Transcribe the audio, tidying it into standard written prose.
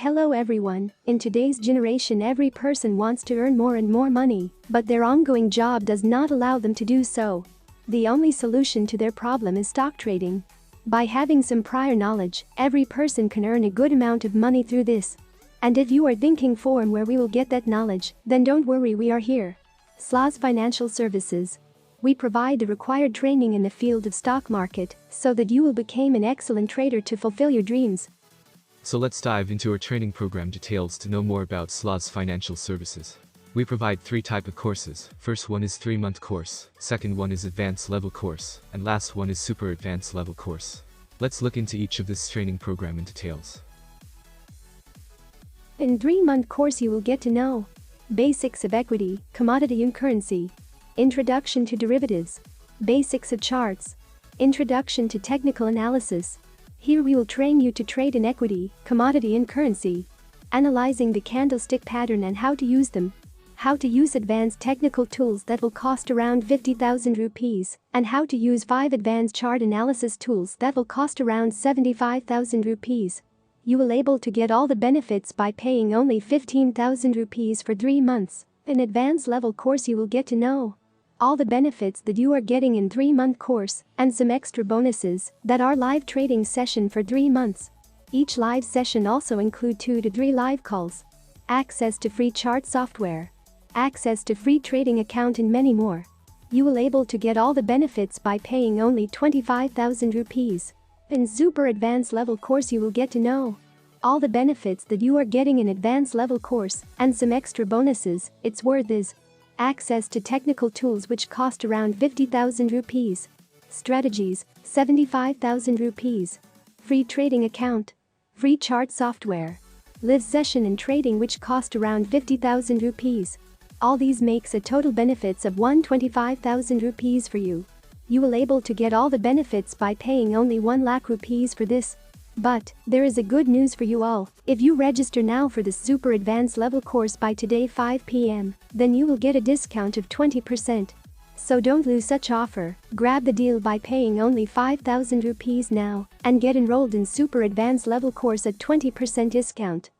Hello everyone, in today's generation every person wants to earn more and more money, but their ongoing job does not allow them to do so. The only solution to their problem is stock trading. By having some prior knowledge, every person can earn a good amount of money through this. And if you are thinking form where we will get that knowledge, then don't worry, we are here. SLA's Financial Services. We provide the required training in the field of stock market so that you will become an excellent trader to fulfill your dreams. So let's dive into our training program details to know more about SLA's Financial Services. We provide 3 types of courses. First one is 3-month course, second one is advanced level course, and last one is super advanced level course. Let's look into each of this training program in details. In 3-month course you will get to know basics of equity, commodity and currency, introduction to derivatives, basics of charts, introduction to technical analysis. Here we will train you to trade in equity, commodity and currency, analyzing the candlestick pattern and how to use them, how to use advanced technical tools that will cost around 50,000 rupees, and how to use 5 advanced chart analysis tools that will cost around 75,000 rupees. You will able to get all the benefits by paying only 15,000 rupees for 3 months. In advanced level course you will get to know all the benefits that you are getting in 3-month course and some extra bonuses that are live trading session for 3 months. Each live session also include 2 to 3 live calls, access to free chart software, access to free trading account and many more. You will able to get all the benefits by paying only 25,000 rupees. In super advanced level course you will get to know all the benefits that you are getting in advanced level course and some extra bonuses. It's worth is access to technical tools which cost around 50,000 rupees, strategies 75,000 rupees, free trading account, free chart software, live session and trading which cost around 50,000 rupees. All these makes a total benefits of 125,000 rupees for you. You will able to get all the benefits by paying only 1 lakh rupees for this. But there is a good news for you all. If you register now for the super advanced level course by today 5 p.m, then you will get a discount of 20%. So don't lose such offer. Grab the deal by paying only 5,000 rupees now and get enrolled in super advanced level course at 20% discount.